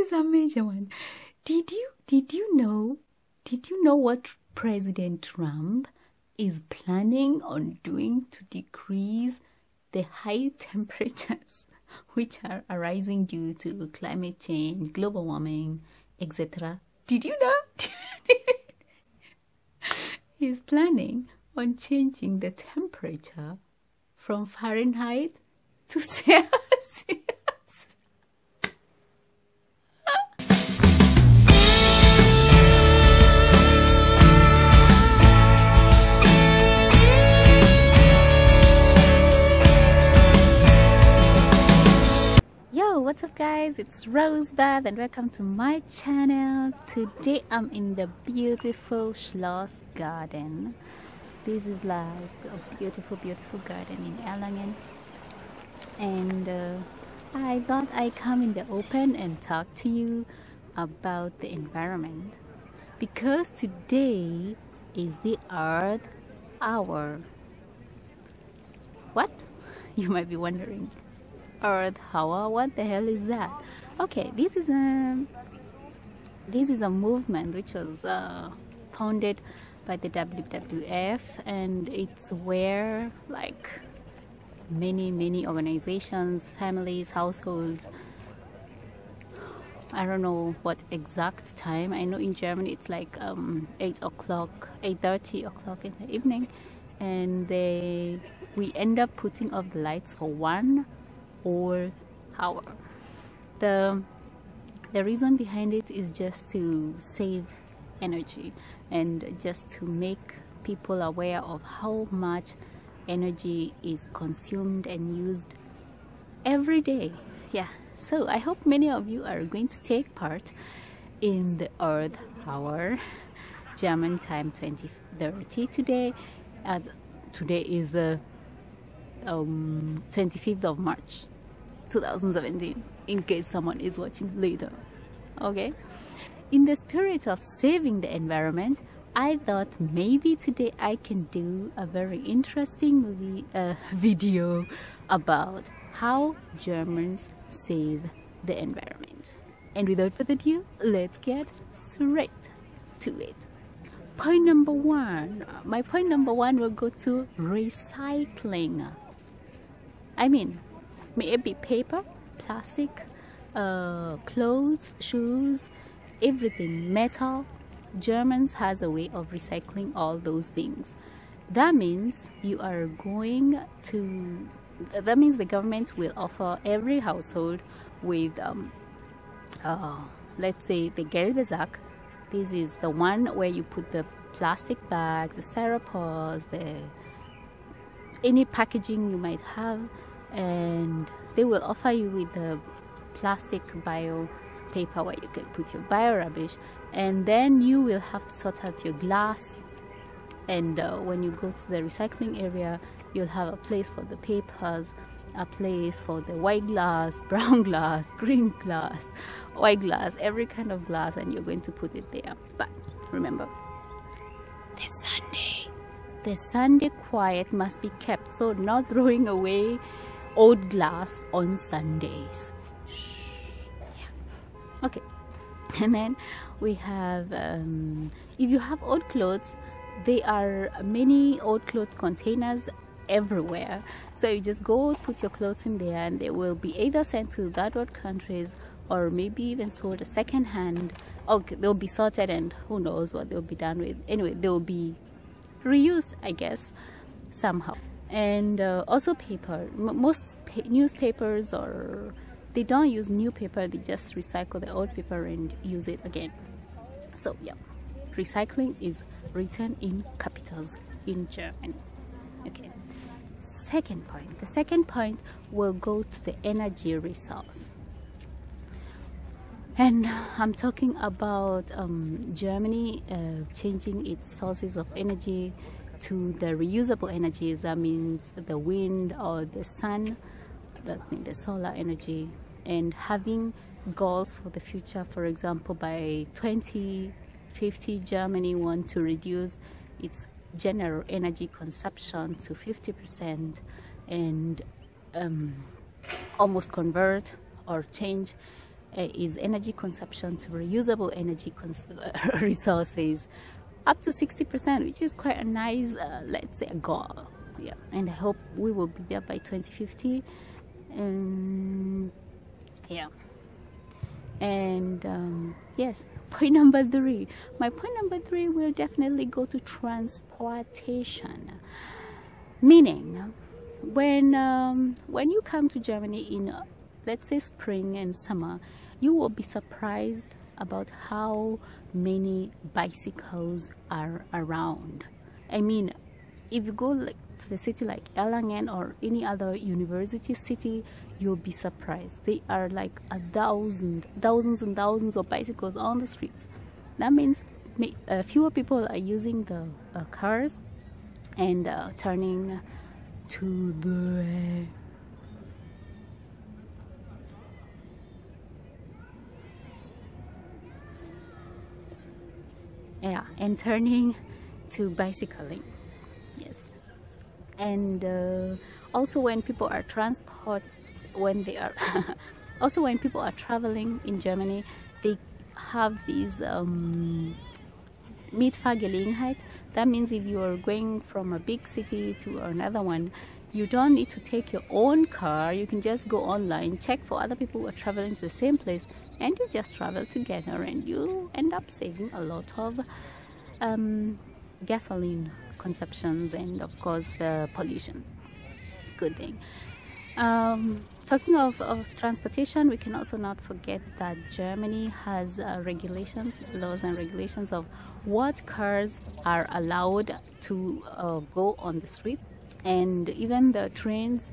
is a major one. Did you know what President Trump is planning on doing to decrease the high temperatures which are arising due to climate change, global warming, etc.? Did you know? He's planning on changing the temperature from Fahrenheit to Celsius. Yo, what's up guys, it's Rosebud and welcome to my channel. Today I'm in the beautiful Schloss Garden. This is like a beautiful garden in Erlangen, and I thought I'd come in the open and talk to you about the environment because today is the Earth Hour. What? You might be wondering, Earth Hour, what the hell is that? Okay, this is a movement which was founded by the WWF, and it's where like many organizations, families, households, I don't know what exact time. I know in Germany it's like 8:30 o'clock in the evening, and we end up putting off the lights for 1 whole hour. The reason behind it is just to save energy and just to make people aware of how much energy is consumed and used every day. Yeah, so I hope many of you are going to take part in the Earth Hour, German time 2030 today. Today is the 25th of March 2017, in case someone is watching later. Okay, in the spirit of saving the environment, I thought maybe today I can do a very interesting video about how Germans save the environment. And without further ado, let's get straight to it. Point number one. My point number one will go to recycling. I mean, may it be paper, plastic, clothes, shoes, everything, metal. Germans has a way of recycling all those things. That means the government will offer every household with let's say the gelbe Sack. This is the one where you put the plastic bags, the styropods, any packaging you might have, and they will offer you with the plastic bio paper where you can put your bio rubbish, and then you will have to sort out your glass, and when you go to the recycling area, you'll have a place for the papers, a place for the white glass, brown glass, green glass, white glass, every kind of glass, and you're going to put it there. But remember, the Sunday quiet must be kept, so not throwing away old glass on Sundays. Shh. Yeah. Okay. And then we have if you have old clothes, there are many old clothes containers everywhere, so you just go put your clothes in there, and they will be either sent to third world countries or maybe even sold second hand. Okay, they'll be sorted, and who knows what they'll be done with. Anyway, they'll be reused, I guess, somehow. And also paper. Most newspapers, or they don't use new paper, they just recycle the old paper and use it again. So yeah, recycling is written in capitals in German. Okay, second point. The second point will go to the energy resource, and I'm talking about Germany changing its sources of energy to the reusable energies. That means the wind or the sun, that means the solar energy, and having goals for the future. For example, by 2050, Germany wants to reduce its general energy consumption to 50% and almost convert or change is energy consumption to reusable energy resources up to 60%, which is quite a nice, let's say, a goal. Yeah, and I hope we will be there by 2050. Yeah. And yes, point number 3. My point number 3 will definitely go to transportation. Meaning, when you come to Germany in, let's say, spring and summer, you will be surprised about how many bicycles are around. I mean, if you go like to the city like Erlangen or any other university city, you'll be surprised. They are like thousands and thousands of bicycles on the streets. That means fewer people are using the cars and turning to the and turning to bicycling. Yes. And also when people are also when people are traveling in Germany, they have these Mietfahrgelegenheit. That means if you are going from a big city to another one, you don't need to take your own car. You can just go online, check for other people who are traveling to the same place, and you just travel together, and you end up saving a lot of gasoline consumptions and of course pollution. Good thing. Talking of transportation, we can also not forget that Germany has laws and regulations of what cars are allowed to go on the street, and even the trains,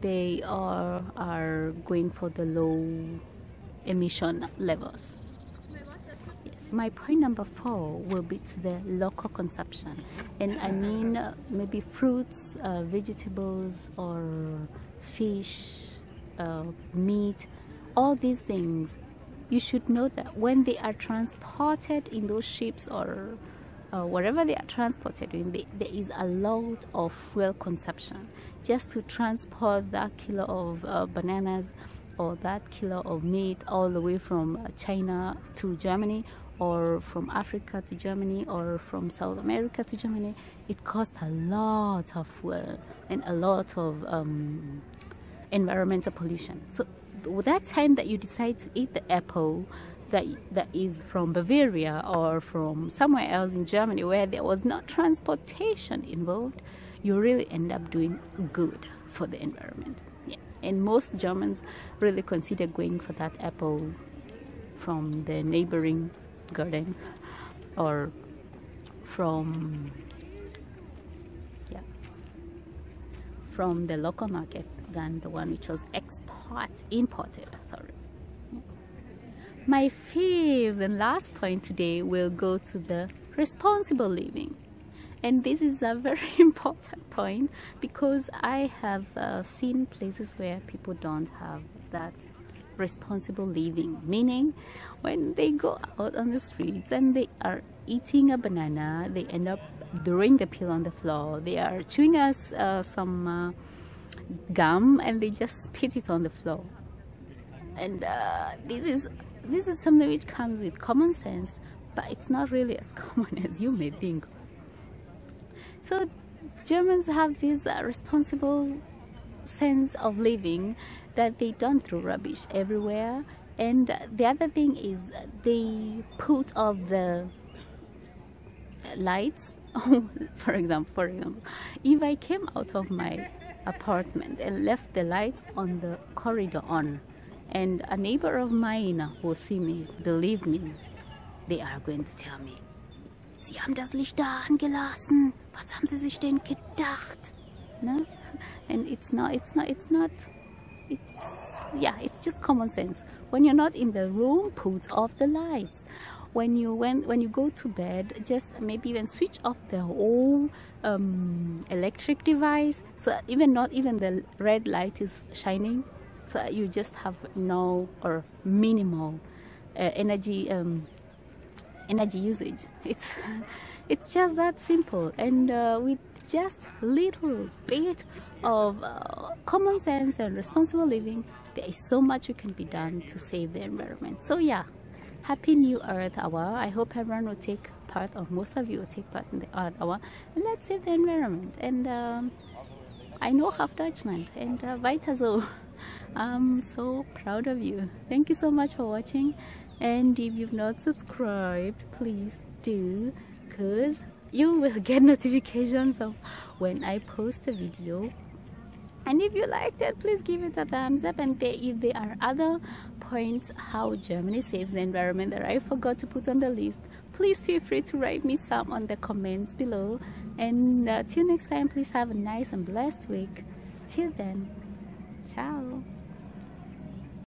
they are going for the low emission levels. Yes. My point number 4 will be to the local consumption, and I mean maybe fruits, vegetables, or fish, meat, all these things. You should know that when they are transported in those ships or wherever they are transported in, there is a lot of fuel consumption just to transport that kilo of bananas or that kilo of meat all the way from China to Germany, or from Africa to Germany, or from South America to Germany. It costs a lot of fuel and a lot of environmental pollution. So that time that you decide to eat the apple that is from Bavaria or from somewhere else in Germany where there was no transportation involved, you really end up doing good for the environment. Yeah. And most Germans really consider going for that apple from the neighboring garden or from the local market than the one which was imported. Sorry. My 5th and last point today will go to the responsible living, and this is a very important point because I have seen places where people don't have that responsible living, meaning when they go out on the streets and they are eating a banana, they end up throwing the peel on the floor. They are chewing some gum and they just spit it on the floor. And this is something which comes with common sense, but it's not really as common as you may think. So Germans have this responsible sense of living that they don't throw rubbish everywhere. And the other thing is they put off the lights. for example, if I came out of my apartment and left the lights on the corridor on, and a neighbor of mine will see me, believe me, they are going to tell me, Sie haben das Licht da angelassen. Was haben Sie sich denn gedacht? No? And it's just common sense. When you're not in the room, put off the lights. When you go to bed, just maybe even switch off the whole electric device, so not even the red light is shining, so you just have no or minimal energy usage. It's just that simple, and with just little bit of common sense and responsible living, there is so much we can be done to save the environment. So yeah, happy New Earth Hour. I hope everyone will take part, or most of you will take part in the Earth Hour, and let's save the environment. And I know half Deutschland, and weiter so. I'm so proud of you. Thank you so much for watching, and if you've not subscribed, please do, because you will get notifications of when I post a video. And if you liked it, please give it a thumbs up. And if there are other points how Germany saves the environment that I forgot to put on the list, please feel free to write me some on the comments below. And till next time, please have a nice and blessed week. Till then, ciao.